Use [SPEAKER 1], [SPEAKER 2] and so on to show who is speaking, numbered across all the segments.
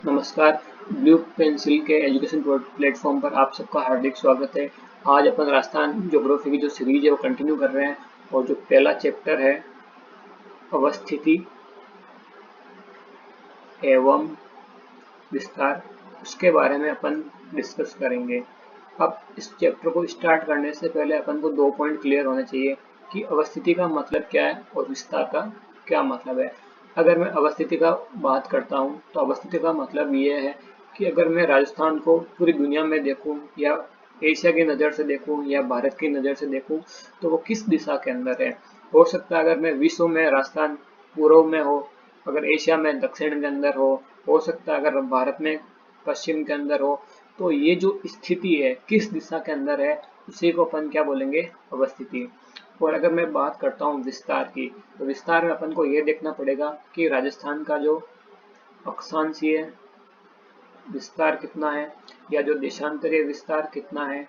[SPEAKER 1] नमस्कार। Blue pencil के education platform पर आप सबका हार्दिक स्वागत है। आज अपन राजस्थान ज्योग्राफी की जो सीरीज है वो कंटिन्यू कर रहे हैं और जो पहला चैप्टर है अवस्थिति एवं विस्तार, उसके बारे में अपन डिस्कस करेंगे। अब इस चैप्टर को स्टार्ट करने से पहले अपन को 2 पॉइंट क्लियर होने चाहिए कि अवस्थिति का मतलब क्या है और विस्तार का क्या मतलब है। अगर मैं अवस्थिति का बात करता हूँ तो अवस्थिति का मतलब ये है कि अगर मैं राजस्थान को पूरी दुनिया में देखूँ या एशिया की नज़र से देखूँ या भारत की नज़र से देखूँ तो वो किस दिशा के अंदर है। हो सकता है अगर मैं विश्व में राजस्थान पूर्व में हो, अगर एशिया में दक्षिण के अंदर हो सकता है अगर भारत में पश्चिम के अंदर हो। तो ये जो स्थिति है किस दिशा के अंदर है उसी को अपन क्या बोलेंगे, अवस्थिति। और अगर मैं बात करता हूँ विस्तार की, तो विस्तार में अपन को ये देखना पड़ेगा कि राजस्थान का जो अक्षांशीय विस्तार कितना है या जो देशांतरीय विस्तार कितना है,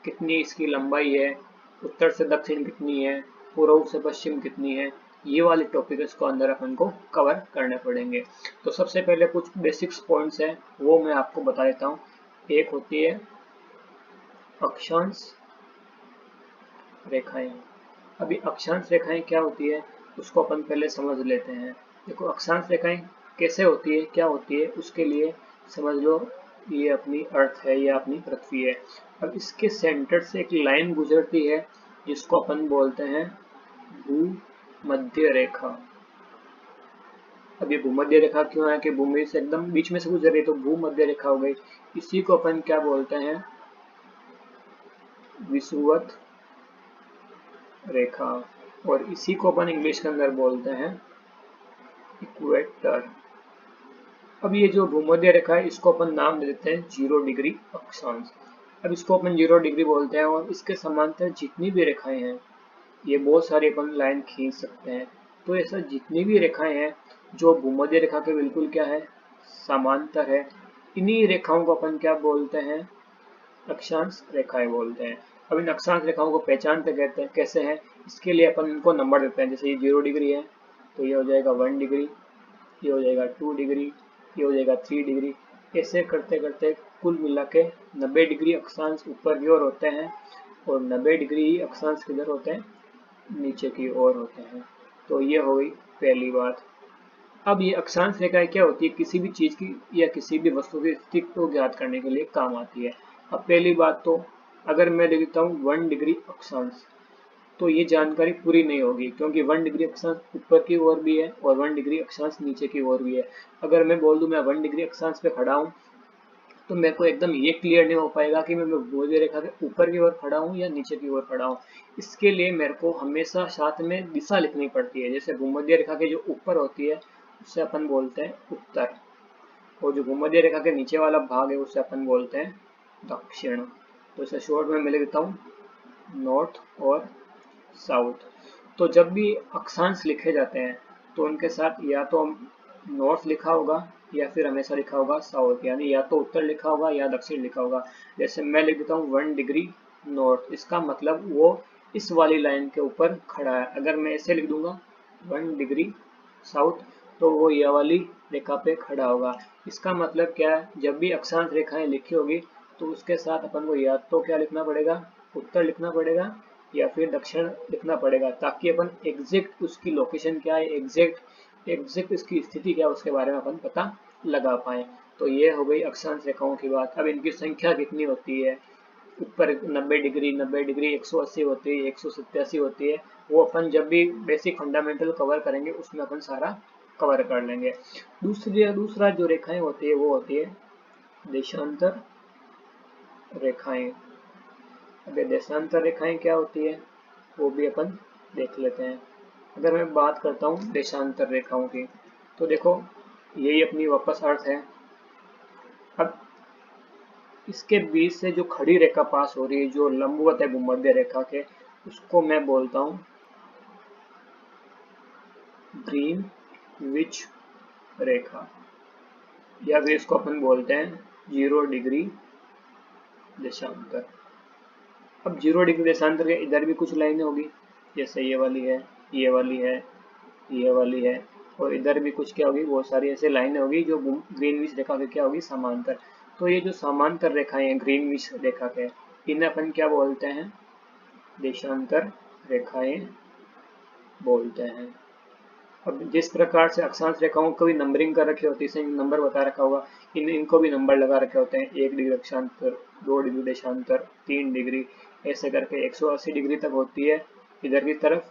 [SPEAKER 1] कितनी इसकी लंबाई है, उत्तर से दक्षिण कितनी है, पूर्व से पश्चिम कितनी है। ये वाले टॉपिक इसको अंदर अपन को कवर करने पड़ेंगे। तो सबसे पहले कुछ बेसिक्स पॉइंट्स हैं वो मैं आपको बता देता हूँ। एक होती है अक्षांश रेखाएं। अभी अक्षांश रेखाएं क्या होती है उसको अपन पहले समझ लेते हैं। देखो अक्षांश रेखाएं कैसे होती है, क्या होती है, उसके लिए समझ लो ये अपनी अर्थ है या अपनी पृथ्वी है। अब इसके सेंटर से एक लाइन गुजरती है जिसको अपन बोलते हैं भूमध्य रेखा। अब ये भूमध्य रेखा क्यों है कि भूमि से एकदम बीच में से गुजर रही तो भूमध्य रेखा हो गई। इसी को अपन क्या बोलते हैं, विषुवत रेखा, और इसी को अपन इंग्लिश के अंदर बोलते हैं इक्वेटर। अब ये जो भूमध्य रेखा है इसको अपन नाम दे देते हैं 0 डिग्री अक्षांश। अब इसको अपन 0 डिग्री बोलते हैं और इसके समांतर जितनी भी रेखाएं हैं, ये बहुत सारी अपन लाइन खींच सकते हैं। तो ऐसा जितनी भी रेखाएं हैं जो भूमध्य रेखा के बिल्कुल क्या है, समांतर है, इन्हीं रेखाओं को अपन क्या बोलते हैं, अक्षांश रेखाएं बोलते हैं। अब इन अक्षांश रेखाओं को पहचानते कहते हैं कैसे हैं, इसके लिए अपन इनको नंबर देते हैं। जैसे ये 0 डिग्री है तो ये हो जाएगा 1 डिग्री, ये हो जाएगा 2 डिग्री, ये हो जाएगा 3 डिग्री। ऐसे करते करते कुल मिला के 90 डिग्री अक्षांश ऊपर की ओर होते हैं और 90 डिग्री अक्षांश किधर होते हैं, नीचे की ओर होते हैं। तो ये हो गई पहली बात। अब ये अक्षांश रेखाएं क्या होती है, किसी भी चीज की या किसी भी वस्तु की स्थिति को ज्ञात करने के लिए काम आती है। अब पहली बात तो अगर मैं लिख देता हूँ 1 डिग्री अक्षांश, तो ये जानकारी पूरी नहीं होगी क्योंकि 1 डिग्री अक्षांश ऊपर की ओर भी है और 1 डिग्री अक्षांश नीचे की ओर भी है। अगर मैं बोल दूं मैं 1 डिग्री अक्षांश पे खड़ा हूँ तो मेरे को एकदम ये क्लियर नहीं हो पाएगा कि मैं भूमध्य रेखा के ऊपर की ओर खड़ा हूँ या नीचे की ओर खड़ा हूँ। इसके लिए मेरे को हमेशा साथ में दिशा लिखनी पड़ती है। जैसे भूमध्य रेखा के जो ऊपर होती है उससे अपन बोलते हैं उत्तर, और जो भूमध्य रेखा के नीचे वाला भाग है उससे अपन बोलते हैं दक्षिण। तो इसे शॉर्ट में मैं लिख देता हूँ नॉर्थ और साउथ। तो जब भी अक्षांश लिखे जाते हैं तो उनके साथ या तो नॉर्थ लिखा होगा या फिर हमेशा लिखा होगा साउथ, यानी या तो उत्तर लिखा होगा या दक्षिण लिखा होगा। जैसे मैं लिख देता हूँ 1 डिग्री नॉर्थ, इसका मतलब वो इस वाली लाइन के ऊपर खड़ा है। अगर मैं ऐसे लिख दूंगा 1 डिग्री साउथ तो वो यह वाली रेखा पे खड़ा होगा। इसका मतलब क्या है, जब भी अक्षांश रेखाएं लिखी होगी तो उसके साथ अपन को या तो क्या लिखना पड़ेगा, उत्तर लिखना पड़ेगा या फिर दक्षिण लिखना पड़ेगा, ताकि अपन एग्जैक्ट उसकी लोकेशन क्या है, एग्जैक्ट इसकी स्थिति क्या है उसके बारे में अपन पता लगा पाए। तो ये हो गई अक्षांश रेखाओं की बात। अब इनकी संख्या कितनी होती है, ऊपर 90 डिग्री 90 डिग्री 180 होती है, 187 होती है, वो अपन जब भी बेसिक फंडामेंटल कवर करेंगे उसमें अपन सारा कवर कर लेंगे। दूसरा जो रेखाएं होती है वो होती है देशांतर रेखाएं। अब ये देशांतर रेखाएं क्या होती है वो भी अपन देख लेते हैं। अगर मैं बात करता हूँ देशांतर रेखाओं की तो देखो यही अपनी वापस अर्थ है। अब इसके बीच से जो खड़ी रेखा पास हो रही है जो लंबवत है भूमध्य रेखा के, उसको मैं बोलता हूँ ग्रीनविच रेखा, या फिर इसको अपन बोलते हैं 0 डिग्री देशांतर। अब 0 डिग्री देशांतर के इधर भी कुछ लाइनें होगी जैसे ये वाली है, ये वाली है, ये वाली है, और इधर भी कुछ क्या होगी, बहुत सारी ऐसे लाइनें होगी जो ग्रीनविच रेखा के क्या होगी, समांतर। तो ये जो समांतर रेखाएं हैं ग्रीनविच रेखा के, इन्हें अपन क्या बोलते हैं, देशांतर रेखाएं बोलते हैं। अब जिस प्रकार से अक्षांश रेखाओं को भी नंबरिंग कर रखी होती है, इसे नंबर बता रखा होगा, इनको भी नंबर लगा रखे होते हैं, 1 डिग्री अक्षांतर, 2 डिग्री देशांतर, 3 डिग्री, ऐसे करके 180 डिग्री तक होती है इधर की तरफ,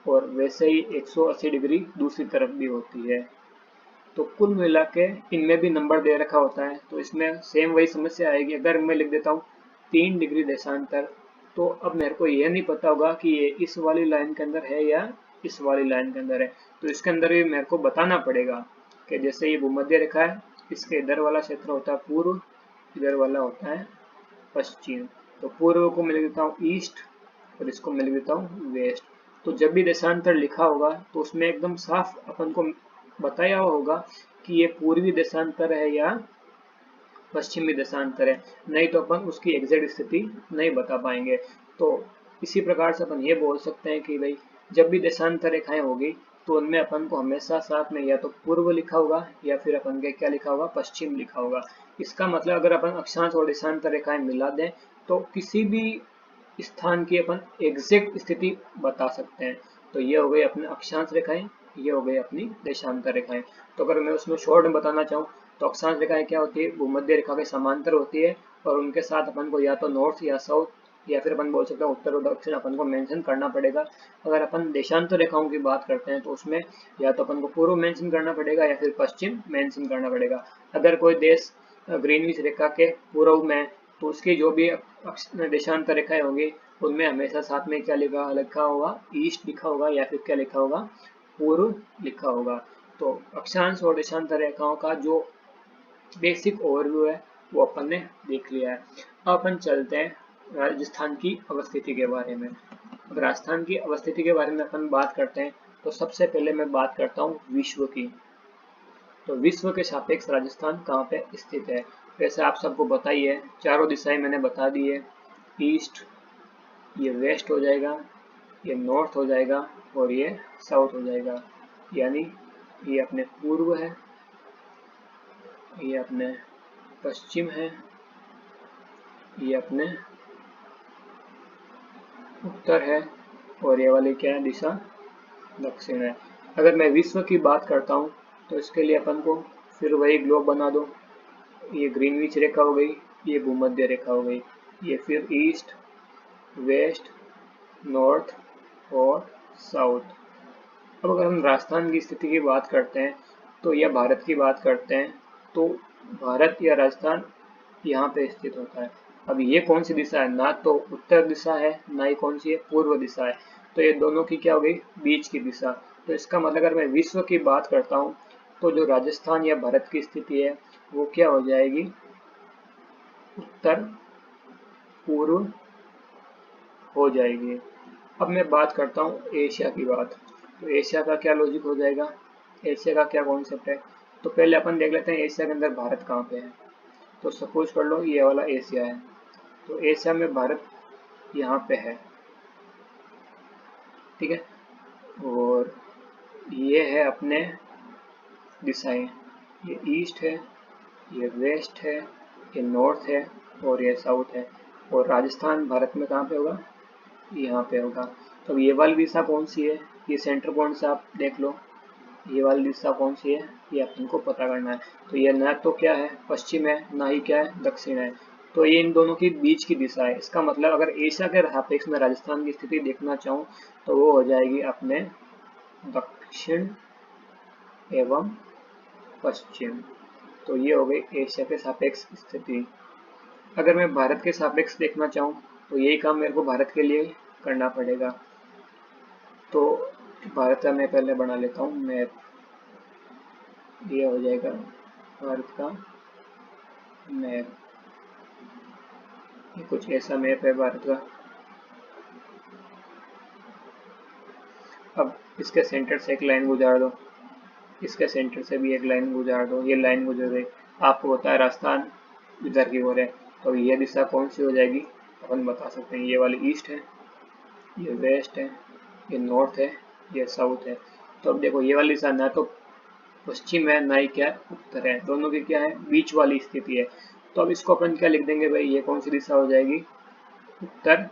[SPEAKER 1] और वैसे ही 180 डिग्री दूसरी तरफ भी होती है। तो कुल मिला के इनमें भी नंबर दे रखा होता है। तो इसमें सेम वही समस्या आएगी। अगर मैं लिख देता हूँ 3 डिग्री देशांतर, तो अब मेरे को यह नहीं पता होगा कि ये इस वाली लाइन के अंदर है या इस वाली लाइन के अंदर है। तो इसके अंदर भी मेरे को बताना पड़ेगा कि जैसे ये भूमध्य रेखा है, इसके इधर वाला क्षेत्र होता है पूर्व, इधर वाला होता है पश्चिम। तो पूर्व को मैं लिख देता हूँ ईस्ट और इसको मैं लिख देता हूँ वेस्ट। तो जब भी देशांतर लिखा होगा तो उसमें एकदम साफ अपन को बताया होगा कि ये पूर्वी देशांतर है या पश्चिमी देशांतर है, नहीं तो अपन उसकी एग्जैक्ट स्थिति नहीं बता पाएंगे। तो इसी प्रकार से अपन ये बोल सकते हैं कि भाई जब भी देशांतर रेखाएं होगी तो उनमें अपन को हमेशा साथ में या तो पूर्व लिखा होगा या फिर अपन के क्या लिखा होगा, पश्चिम लिखा होगा। इसका मतलब अगर अपन अक्षांश और देशांतर रेखाएं मिला दें तो किसी भी स्थान की अपन एग्जैक्ट स्थिति बता सकते हैं। तो ये हो गई अपने अक्षांश रेखाएं, ये हो गई अपनी देशांतर रेखाएं। तो अगर मैं उसमें शॉर्ट में बताना चाहूँ तो अक्षांश रेखाएं क्या होती है, भूमध्य रेखा के समांतर होती है और उनके साथ अपन को या तो नॉर्थ या साउथ या फिर अपन बोल सकते हैं उत्तर और दक्षिण अपन को मेंशन करना पड़ेगा। अगर अपन देशांतर रेखाओं की बात करते हैं तो उसमें या तो अपन को पूर्व मेंशन करना पड़ेगा या फिर पश्चिम मेंशन करना पड़ेगा। अगर कोई देश ग्रीनविच रेखा के पूर्व में, तो उसकी जो भी देशांतर रेखाएं होंगी उनमें हमेशा साथ में क्या लिखा होगा, ईस्ट लिखा होगा या फिर क्या लिखा होगा, पूर्व लिखा होगा। तो अक्षांश और देशांतर रेखाओं का जो बेसिक ओवरव्यू है वो अपन ने देख लिया है। अब अपन चलते हैं राजस्थान की अवस्थिति के बारे में। अब राजस्थान की अवस्थिति के बारे में अपन बात करते हैं तो सबसे पहले मैं बात करता हूँ विश्व की। तो विश्व के सापेक्ष राजस्थान कहाँ पे स्थित है। वैसे आप सबको पता ही है, चारों दिशाएं मैंने बता दी है, ईस्ट, ये वेस्ट हो जाएगा, ये नॉर्थ हो जाएगा और ये साउथ हो जाएगा। यानी ये अपने पूर्व है, ये अपने पश्चिम है, ये अपने उत्तर है और ये वाली क्या है, दिशा दक्षिण है। अगर मैं विश्व की बात करता हूँ तो इसके लिए अपन को फिर वही ग्लोब बना दो। ये ग्रीनविच रेखा हो गई, ये भूमध्य रेखा हो गई, ये फिर ईस्ट, वेस्ट, नॉर्थ और साउथ। अब अगर हम राजस्थान की स्थिति की बात करते हैं तो या भारत की बात करते हैं तो भारत या राजस्थान यहाँ पे स्थित होता है। अब ये कौन सी दिशा है, ना तो उत्तर दिशा है ना ही कौन सी है, पूर्व दिशा है। तो ये दोनों की क्या हो गई, बीच की दिशा। तो इसका मतलब अगर मैं विश्व की बात करता हूँ तो जो राजस्थान या भारत की स्थिति है वो क्या हो जाएगी, उत्तर पूर्व हो जाएगी। अब मैं बात करता हूँ एशिया की बात। तो एशिया का क्या लॉजिक हो जाएगा, एशिया का क्या कॉन्सेप्ट है। तो पहले अपन देख लेते हैं एशिया के अंदर भारत कहाँ पे है। तो सपोज कर लो ये वाला एशिया है, तो एशिया में भारत यहाँ पे है, ठीक है। और ये है अपने दिशाएं, ये ईस्ट है, ये वेस्ट है, ये नॉर्थ है और ये साउथ है। और राजस्थान भारत में कहाँ पे होगा, यहाँ पे होगा। तो ये वाली दिशा कौन सी है, ये सेंटर पॉइंट से आप देख लो, ये वाली दिशा कौन सी है, ये अपन को पता करना है। तो ये ना तो क्या है पश्चिम है, ना ही क्या है दक्षिण है, तो ये इन दोनों की बीच की दिशा है। इसका मतलब अगर एशिया के सापेक्ष में राजस्थान की स्थिति देखना चाहूँ तो वो हो जाएगी अपने दक्षिण एवं पश्चिम। तो ये हो गई एशिया के सापेक्ष स्थिति। अगर मैं भारत के सापेक्ष देखना चाहूँ तो यही काम मेरे को भारत के लिए करना पड़ेगा। तो भारत का मैं पहले बना लेता हूँ मैप, ये हो जाएगा भारत का मैप, ये कुछ ऐसा मैप है भारत का। अब इसके सेंटर से एक लाइन गुजार दो, इसके सेंटर से भी एक लाइन गुजार दो, ये लाइन गुजर गई। आपको पता है राजस्थान इधर की ओर है, तो ये दिशा कौन सी हो जाएगी, अपन बता सकते हैं, ये वाली ईस्ट है, ये वेस्ट है ये नॉर्थ है, ये साउथ है। तो अब देखो ये वाली दिशा ना तो पश्चिम है ना ही क्या उत्तर है, दोनों की क्या है बीच वाली स्थिति है। तो अब इसको अपन क्या लिख देंगे भाई, ये कौन सी दिशा हो जाएगी, उत्तर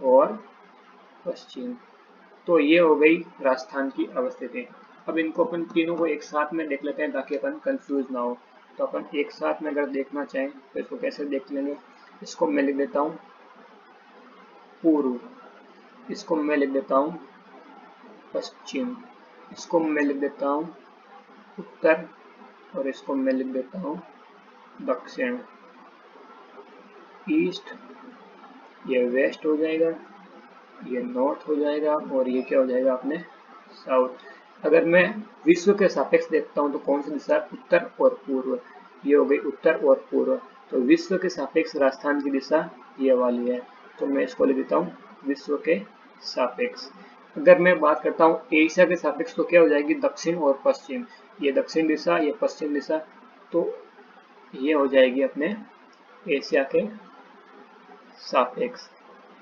[SPEAKER 1] और पश्चिम। तो ये हो गई राजस्थान की अवस्थिति। अब इनको अपन तीनों को एक साथ में देख लेते हैं ताकि अपन कंफ्यूज ना हो। तो अपन एक साथ में अगर देखना चाहें तो इसको कैसे देख लेंगे, इसको मैं लिख देता हूँ पूर्व, इसको मैं लिख देता हूँ पश्चिम, इसको मैं लिख देता हूँ उत्तर और इसको मैं लिख देता हूँ दक्षिण। ईस्ट, ये वेस्ट हो जाएगा, ये नॉर्थ हो जाएगा और ये क्या हो जाएगा अपने साउथ। अगर मैं विश्व के सापेक्ष देखता हूँ तो कौन सी दिशा, उत्तर और पूर्व, ये हो गई उत्तर और पूर्व। तो विश्व के सापेक्ष राजस्थान की दिशा ये वाली है, तो मैं इसको लिख देता हूँ विश्व के सापेक्ष। अगर मैं बात करता हूँ एशिया के सापेक्ष तो क्या हो जाएगी, दक्षिण और पश्चिम, ये दक्षिण दिशा ये पश्चिम दिशा, तो ये हो जाएगी अपने एशिया के सापेक्ष।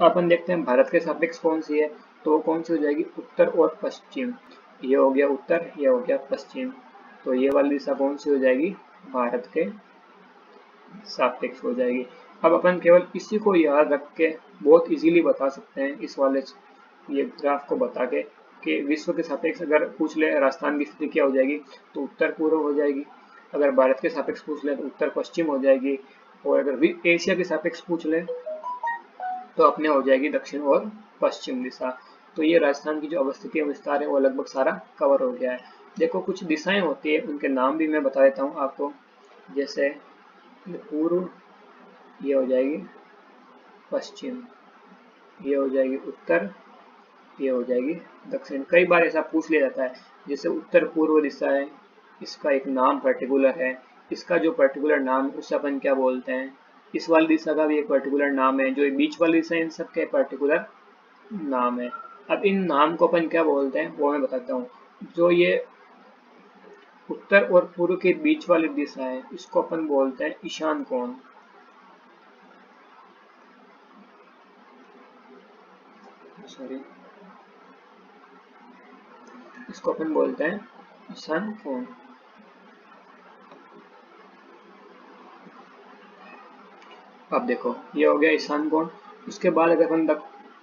[SPEAKER 1] अपन देखते हैं भारत के सापेक्ष कौन सी है, तो कौन सी हो जाएगी, उत्तर और पश्चिम। ये हो गया उत्तर, ये हो गया पश्चिम, तो ये वाली दिशा कौन सी हो जाएगी, भारत के सापेक्ष हो जाएगी। अब अपन केवल इसी को याद रख के बहुत इजीली बता सकते हैं इस वाले ये ग्राफ को बता के कि विश्व के सापेक्ष अगर पूछ ले राजस्थान की स्थिति क्या हो जाएगी, तो उत्तर पूर्व हो जाएगी। अगर भारत के सापेक्ष पूछ ले तो उत्तर पश्चिम हो जाएगी, और अगर एशिया के सापेक्ष पूछ ले तो अपने हो जाएगी दक्षिण और पश्चिम दिशा। तो ये राजस्थान की जो अवस्थिति विस्तार है वो लगभग सारा कवर हो गया है। देखो कुछ दिशाएं होती है, उनके नाम भी मैं बता देता हूँ आपको। जैसे पूर्व, ये हो जाएगी पश्चिम, ये हो जाएगी उत्तर, ये हो जाएगी दक्षिण। कई बार ऐसा पूछ लिया जाता है, जैसे उत्तर पूर्व दिशा है, इसका एक नाम पर्टिकुलर है, इसका जो पर्टिकुलर नाम उसे अपन क्या बोलते हैं, इस वाली दिशा का भी एक पर्टिकुलर नाम है, जो बीच वाली दिशा है इन सब के पर्टिकुलर नाम है। अब इन नाम को अपन क्या बोलते हैं वो मैं बताता हूँ। जो ये उत्तर और पूर्व के बीच वाली दिशा है इसको अपन बोलते हैं ईशान कोण। सॉरी, इसको अपन बोलते हैं ईशान कोण। अब देखो ये हो गया ईशान कोण। उसके बाद अगर अपन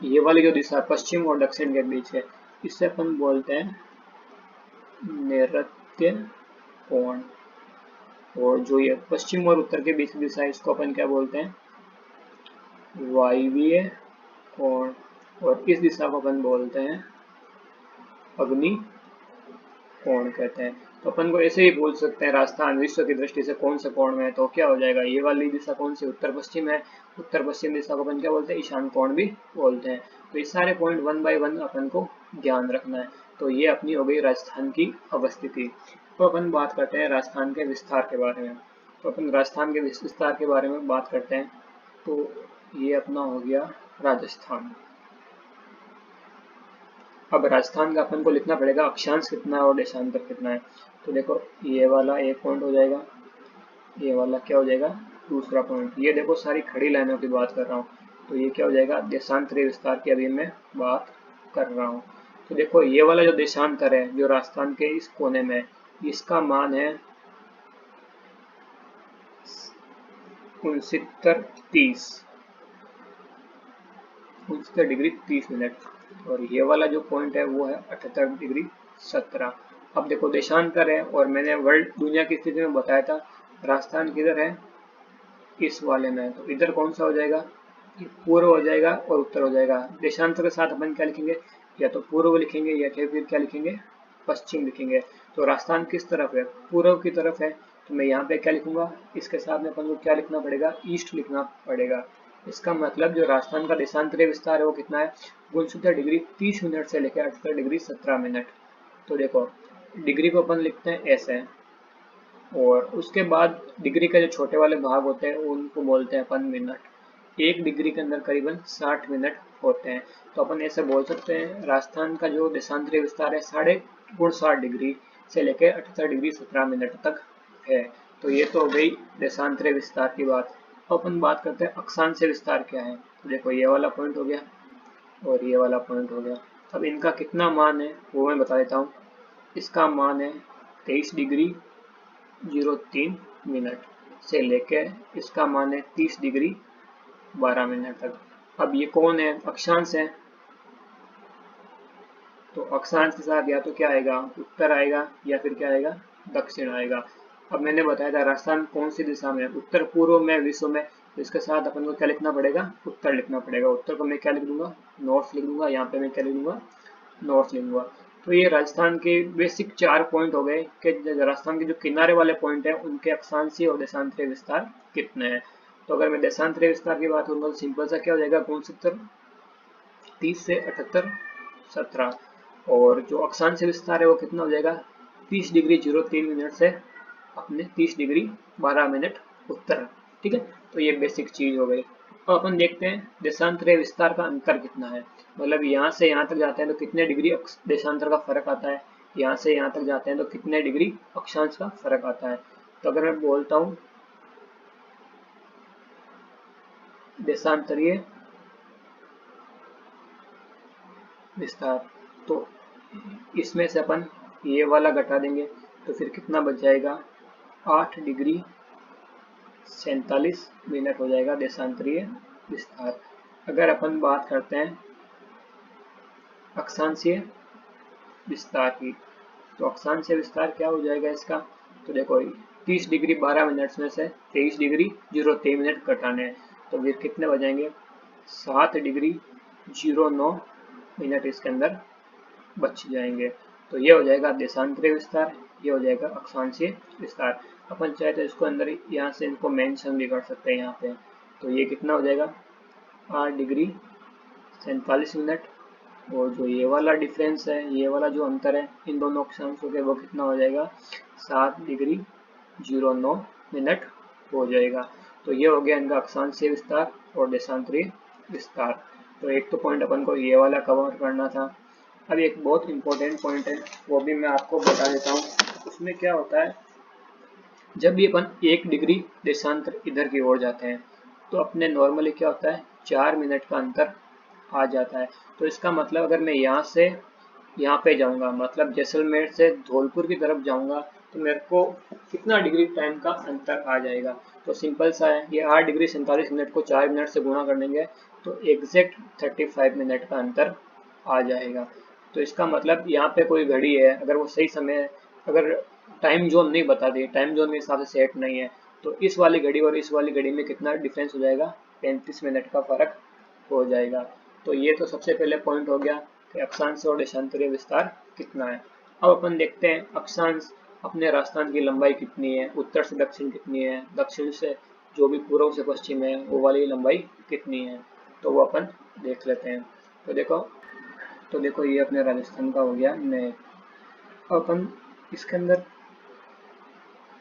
[SPEAKER 1] ये वाली जो दिशा पश्चिम और दक्षिण के बीच है इससे अपन बोलते हैं नैऋत्य कोण। और जो ये पश्चिम और उत्तर के बीच की दिशा है इसको अपन क्या बोलते हैं, वायवीय कोण। और इस दिशा को अपन बोलते हैं अग्नि कोण कहते हैं। तो अपन को ऐसे ही बोल सकते हैं राजस्थान विश्व की दृष्टि से कौन सा कोण में है, तो क्या हो जाएगा, ये वाली दिशा कौन सी, उत्तर पश्चिम है। उत्तर पश्चिम दिशा को अपन क्या बोलते हैं, ईशान कोण भी बोलते हैं। तो ये सारे पॉइंट 1 बाय 1 अपन को ध्यान रखना है। तो ये अपनी हो गई राजस्थान की अवस्थिति। तो अपन बात करते हैं राजस्थान के विस्तार के बारे में। तो अपन राजस्थान के विस्तार के बारे में बात करते हैं। तो ये अपना हो गया राजस्थान। अब राजस्थान का अपन को लिखना पड़ेगा अक्षांश कितना है और देशांतर कितना है। तो देखो ये वाला एक पॉइंट हो जाएगा, ये वाला क्या हो जाएगा दूसरा पॉइंट। ये देखो सारी खड़ी लाइनों की बात कर रहा हूँ, तो ये क्या हो जाएगा देशांतरीय विस्तार की अभी मैं बात कर रहा हूँ। तो देखो ये वाला जो देशांतर है जो राजस्थान के इस कोने में, इसका मान है 69 डिग्री 30 मिनट, और ये वाला जो पॉइंट है वो है 78 डिग्री 17। अब देखो देशांतर है और मैंने वर्ल्ड दुनिया की स्थिति में बताया था राजस्थान किधर है, इस वाले में। तो इधर कौन सा हो जाएगा, पूर्व हो जाएगा और उत्तर हो जाएगा। देशांतर के साथ अपन क्या लिखेंगे, या तो पूर्व लिखेंगे या फिर क्या लिखेंगे पश्चिम लिखेंगे। तो राजस्थान किस तरफ है, पूर्व की तरफ है, तो मैं यहाँ पे क्या लिखूंगा, इसके साथ में अपन को क्या लिखना पड़ेगा, ईस्ट लिखना पड़ेगा। इसका मतलब जो राजस्थान का देशांतरीय विस्तार है वो कितना है, 69 डिग्री 30 मिनट से लेकर 78 डिग्री 17 मिनट। तो देखो डिग्री को अपन लिखते हैं ऐसे, और उसके बाद डिग्री के जो छोटे वाले भाग होते हैं उनको बोलते हैं अपन मिनट। एक डिग्री के अंदर करीबन 60 मिनट होते हैं। तो अपन ऐसे बोल सकते हैं राजस्थान का जो देशांतरीय विस्तार है 60 डिग्री से लेकर 78 डिग्री 17 मिनट तक है। तो ये तो हो गई देशांतरीय विस्तार की बात। अब अपन बात करते हैं अक्षांशीय विस्तार क्या है। तो देखो ये वाला पॉइंट हो गया और ये वाला पॉइंट हो गया। अब इनका कितना मान है वो मैं बता देता हूँ। इसका मान है 23 डिग्री 03 मिनट से लेकर इसका मान है 30 डिग्री 12 मिनट तक। अब ये कौन है? अक्षांश है। तो अक्षांश के साथ या तो क्या आएगा, उत्तर आएगा, या फिर क्या आएगा, दक्षिण आएगा। अब मैंने बताया था राजस्थान कौन सी दिशा में है, उत्तर पूर्व में, विश्व में। तो इसके साथ अपन को क्या लिखना पड़ेगा, उत्तर लिखना पड़ेगा। उत्तर को मैं क्या लिख दूंगा, नॉर्थ लिख दूंगा। यहाँ पे मैं क्या लिख दूंगा, नॉर्थ लिख दूंगा। तो ये राजस्थान के बेसिक 4 पॉइंट हो गए कि राजस्थान के जो किनारे वाले पॉइंट है उनके अक्षांशीय और देशांतरीय विस्तार कितने हैं। तो अगर मैं देशांतरीय विस्तार की बात करूंगा तो सिंपल सा क्या हो जाएगा, 69, 30 से 78, 17। और जो अक्षांशीय विस्तार है वो कितना हो जाएगा, 30 डिग्री 03 मिनट से अपने 30 डिग्री 12 मिनट उत्तर। ठीक है, तो ये बेसिक चीज हो गई। अब अपन देखते हैं देशांतरीय विस्तार का अंतर कितना है, मतलब यहाँ से यहाँ तक जाते हैं तो कितने डिग्री देशांतर का फर्क आता है, यहाँ से यहाँ तक जाते हैं तो कितने डिग्री अक्षांश का फर्क आता है। तो अगर मैं बोलता हूँ देशांतरीय विस्तार, तो इसमें से अपन ये वाला घटा देंगे तो फिर कितना बच जाएगा, 8 डिग्री 47 मिनट हो जाएगा देशांतरीय विस्तार। अगर अपन बात करते हैं अक्षांशीय विस्तार की, तो अक्षांशीय विस्तार क्या हो जाएगा इसका, तो देखो 30 डिग्री 12 मिनट में से 23 डिग्री 03 मिनट घटाने हैं तो फिर कितने बजाएंगे, 7 डिग्री 09 मिनट इसके अंदर बच जाएंगे। तो ये हो जाएगा देशांतरीय विस्तार, ये हो जाएगा अक्षांशीय विस्तार। अपन चाहे तो इसको अंदर यहाँ से इनको मेंशन भी कर सकते हैं यहाँ पे। तो ये कितना हो जाएगा, 8 डिग्री 47 मिनट, और जो ये वाला डिफरेंस है, ये वाला जो अंतर है इन दोनों अक्षांशों के, वो कितना हो जाएगा, 7 डिग्री 09 मिनट हो जाएगा। तो ये हो गया इनका अक्षांशीय विस्तार और देशांतरीय विस्तार। तो एक तो पॉइंट अपन को ये वाला कवर करना था। अब एक बहुत इंपॉर्टेंट पॉइंट है वो भी मैं आपको बता देता हूँ। उसमें क्या होता है, जब भी अपन 1 डिग्री देशांतर इधर की ओर जाते हैं तो अपने नॉर्मली क्या होता है, 4 मिनट का अंतर आ जाता है। तो इसका मतलब अगर मैं यहाँ से यहाँ पे जाऊंगा, मतलब जैसलमेर से धौलपुर की तरफ जाऊंगा, तो मेरे को कितना डिग्री टाइम का अंतर आ जाएगा। तो सिंपल सा है, ये 8 डिग्री 47 मिनट को 4 मिनट से गुणा कर देंगे तो एग्जैक्ट 35 मिनट का अंतर आ जाएगा। तो इसका मतलब यहाँ पे कोई घड़ी है, अगर वो सही समय, अगर टाइम जोन नहीं बता दी, टाइम जोन के हिसाब से सेट नहीं है, तो इस वाली घड़ी और इस वाली घड़ी में कितना डिफरेंस हो जाएगा, 35 मिनट का फर्क हो जाएगा। तो ये तो सबसे पहले पॉइंट हो गया कि अक्षांश और देशांतरीय विस्तार कितना है। अब अपन देखते हैं अक्षांश अपने राजस्थान की लंबाई कितनी है, उत्तर से दक्षिण कितनी है, दक्षिण से जो भी पूर्व से पश्चिम है वो वाली लंबाई कितनी है, तो वो अपन देख लेते हैं। तो देखो ये अपने राजस्थान का हो गया मैप। अपन इसके अंदर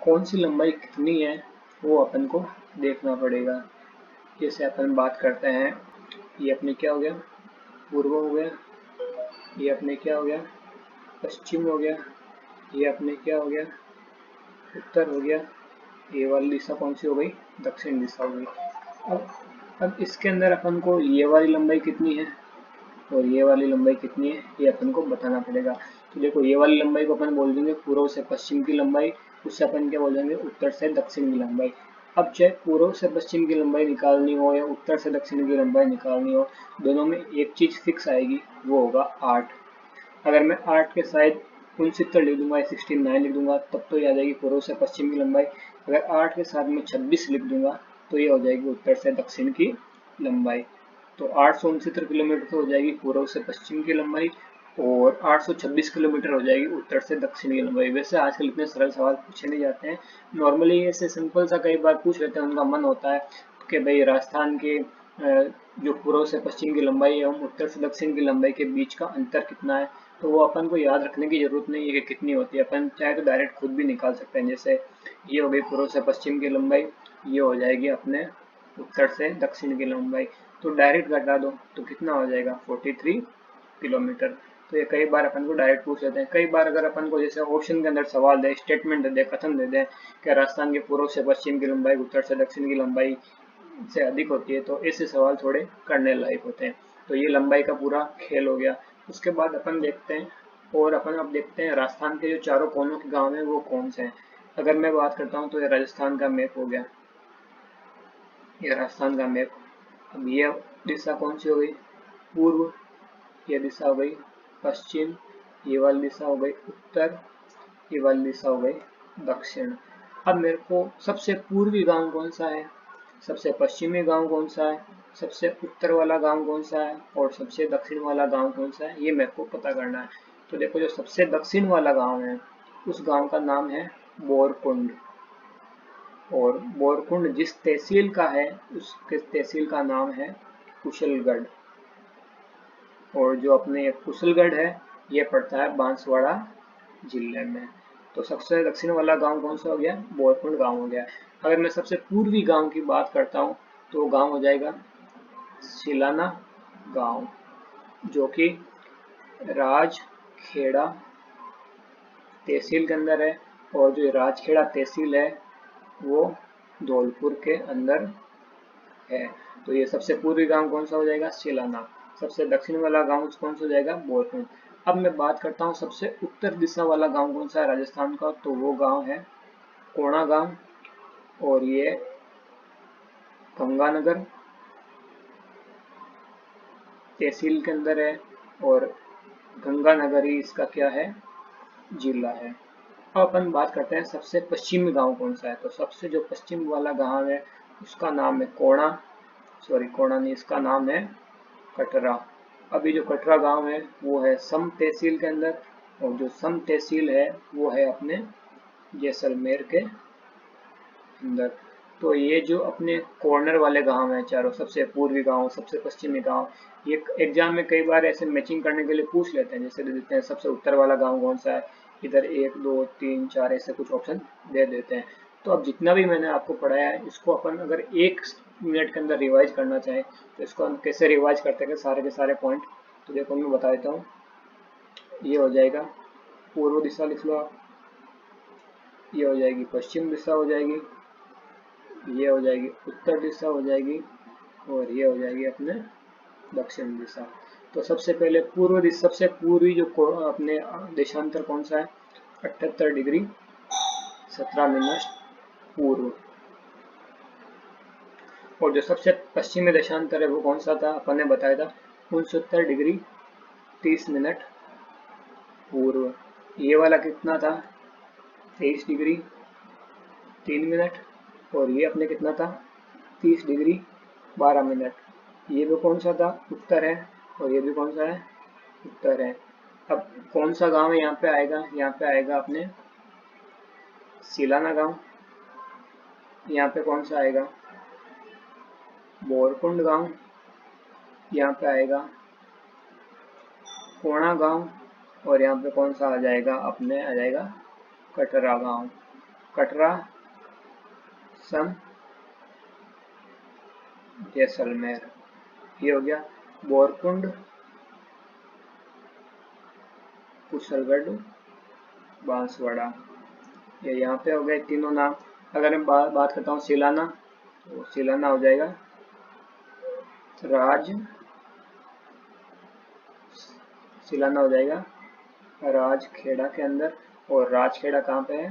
[SPEAKER 1] कौन सी लंबाई कितनी है वो अपन को देखना पड़ेगा। जैसे अपन बात करते हैं, ये अपने क्या हो गया, पूर्व हो गया, ये अपने क्या हो गया, पश्चिम हो गया, ये अपने क्या हो गया, उत्तर हो गया, ये वाली दिशा कौन सी हो गई, दक्षिण दिशा हो गई। अब इसके अंदर अपन को ये वाली लंबाई कितनी है और ये वाली लंबाई कितनी है ये अपन को बताना पड़ेगा। तो देखो ये वाली लंबाई को अपन बोल देंगे पूर्व से पश्चिम की लंबाई, उससे अपन क्या बोल देंगे, उत्तर से दक्षिण की लंबाई। अब चाहे पूर्व से पश्चिम की लंबाई निकालनी हो या उत्तर से दक्षिण की लंबाई निकालनी हो, दोनों में एक चीज फिक्स आएगी, वो होगा 8। अगर मैं 8 के साइड 69 लिख दूंगा या 69 लिख दूंगा तब तो ये आ जाएगी पूर्व से पश्चिम की लंबाई। अगर 8 के साथ में 26 लिख दूंगा तो ये हो जाएगी उत्तर से दक्षिण की लंबाई। तो 869 किलोमीटर तो हो जाएगी पूर्व से पश्चिम की लंबाई, और 826 किलोमीटर हो जाएगी उत्तर से दक्षिण की लंबाई। वैसे आजकल इतने सरल सवाल पूछे नहीं जाते हैं, नॉर्मली ऐसे सिंपल सा कई बार पूछ लेते हैं, उनका मन होता है कि भाई राजस्थान के जो पूर्व से पश्चिम की लंबाई है उत्तर से दक्षिण की लंबाई के बीच का अंतर कितना है, तो वो अपन को याद रखने की जरूरत नहीं है कि कितनी होती है, अपन चाहे तो डायरेक्ट खुद भी निकाल सकते हैं। जैसे ये हो गई पूर्व से पश्चिम की लंबाई, ये हो जाएगी अपने उत्तर से दक्षिण की लंबाई, तो डायरेक्ट घटा दो तो कितना हो जाएगा, 43 किलोमीटर। तो ये कई बार अपन को डायरेक्ट पूछ लेते हैं। कई बार अगर अपन को जैसे ऑप्शन के अंदर सवाल दे, स्टेटमेंट दे दे, कथन दे दे कि राजस्थान के पूर्व से पश्चिम की लंबाई उत्तर से दक्षिण की लंबाई से अधिक होती है, तो ऐसे सवाल थोड़े करने लायक होते हैं। तो ये लंबाई का पूरा खेल हो गया। उसके बाद अपन देखते हैं, और अपन अब देखते हैं राजस्थान के जो चारों कोनों के गांव हैं वो कौन से हैं। अगर मैं बात करता हूँ तो ये राजस्थान का मैप हो गया, ये राजस्थान का मैप। अब ये दिशा कौन सी हो गई, पूर्व, ये दिशा हो गई पश्चिम, ये वाली दिशा हो गई उत्तर, ये वाली दिशा हो गई दक्षिण। अब मेरे को सबसे पूर्वी गांव कौन सा है, सबसे पश्चिमी गांव कौन सा है, सबसे उत्तर वाला गांव कौन सा है, और सबसे दक्षिण वाला गांव कौन सा है, ये मेरे को पता करना है। तो देखो, जो सबसे दक्षिण वाला गांव है उस गांव का नाम है बोरकुंड, और बोरकुंड जिस तहसील का है उसके तहसील का नाम है कुशलगढ़, और जो अपने कुशलगढ़ है ये पड़ता है बांसवाड़ा जिले में। तो सबसे दक्षिण वाला गांव कौन सा हो गया, बोरकुंड गांव हो गया। अगर मैं सबसे पूर्वी गांव की बात करता हूँ तो गांव हो जाएगा सिलाना गांव, जो कि राजखेड़ा तहसील के अंदर है, और जो राजखेड़ा तहसील है वो धौलपुर के अंदर है। तो ये सबसे पूर्वी गांव कौन सा हो जाएगा, सिलाना। सबसे दक्षिण वाला गांव कौन सा हो जाएगा, बोरकुंड। अब मैं बात करता हूँ सबसे उत्तर दिशा वाला गांव कौन सा है राजस्थान का, तो वो गांव है कोणा गांव, और ये गंगानगर तहसील के अंदर है, और गंगानगर ही इसका क्या है, जिला है। अब अपन बात करते हैं सबसे पश्चिमी गांव कौन सा है। तो सबसे जो पश्चिम वाला गांव है उसका नाम है कोणा, सॉरी कोणा नहीं, इसका नाम है कटरा। अभी जो कटरा गांव है वो है सम तहसील के अंदर, और जो सम तहसील है वो है अपने जैसलमेर के अंदर। तो ये जो अपने कॉर्नर वाले गांव हैं चारों, सबसे पूर्वी गांव, सबसे पश्चिमी गांव, ये एग्जाम में कई बार ऐसे मैचिंग करने के लिए पूछ लेते हैं। जैसे दे देते हैं सबसे उत्तर वाला गांव कौन सा है, इधर 1 2 3 4 ऐसे कुछ ऑप्शन दे देते हैं। तो अब जितना भी मैंने आपको पढ़ाया है इसको अपन अगर 1 मिनट के अंदर रिवाइज करना चाहें तो इसको हम कैसे रिवाइज करते हैं सारे के सारे पॉइंट, तो देखो मैं बता देता हूँ। ये हो जाएगा पूर्व दिशा, लिख लो आप। ये हो जाएगी पश्चिम दिशा हो जाएगी, ये हो जाएगी उत्तर दिशा हो जाएगी, और ये हो जाएगी अपने दक्षिण दिशा। तो सबसे पहले पूर्व दिशा, सबसे पूर्वी जो अपने देशांतर कौन सा है, 78 डिग्री 17 मिनट पूर्व। और जो सबसे पश्चिमी देशांतर है वो कौन सा था, अपन ने बताया था 69 डिग्री 30 मिनट पूर्व। ये वाला कितना था, 23 डिग्री 3 मिनट, और ये अपने कितना था 30 डिग्री 12 मिनट। ये भी कौन सा था, उत्तर है, और ये भी कौन सा है, उत्तर है। अब कौन सा गांव यहाँ पे आएगा, यहाँ पे आएगा अपने सिलाना गांव। यहाँ पे कौन सा आएगा, बोरकुंड गांव। यहाँ पे आएगा कोणा गांव, और यहाँ पे कौन सा आ जाएगा, अपने आ जाएगा कटरा गांव। कटरा सम जैसलमेर, ये हो गया। बोरकुंड, कुशलगढ़, बांसवाड़ा, ये यहाँ पे हो गए तीनों नाम। अगर मैं बात करता हूँ सिलाना, तो सिलाना हो जाएगा सिलाना हो जाएगा राजखेड़ा के अंदर, और राजखेड़ा कहाँ पे है,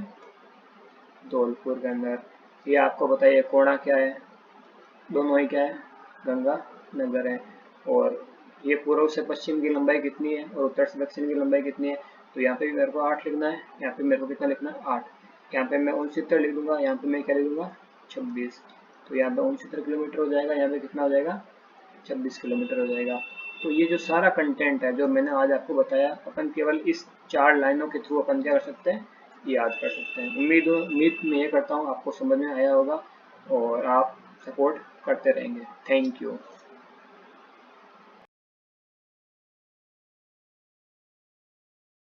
[SPEAKER 1] धौलपुर के अंदर। ये आपको बताइए कोणा क्या है, दोनों ही क्या है, गंगा नगर है। और ये पूर्व से पश्चिम की लंबाई कितनी है और उत्तर से दक्षिण की लंबाई कितनी है, तो यहाँ पे भी मेरे को 8 लिखना है, यहाँ पे मेरे को कितना लिखना है 8। यहाँ पे मैं 69 लिख दूंगा, यहाँ पे मैं क्या लिख दूंगा 26। तो यहाँ पे 69 किलोमीटर हो जाएगा, यहाँ पे कितना हो जाएगा 26 किलोमीटर हो जाएगा। तो ये जो सारा कंटेंट है जो मैंने आज आपको बताया, अपन केवल इस 4 लाइनों के थ्रू अपन क्या कर सकते हैं, याद कर सकते हैं। उम्मीद मैं ये करता हूँ आपको समझ में आया होगा और आप सपोर्ट करते रहेंगे। Thank you.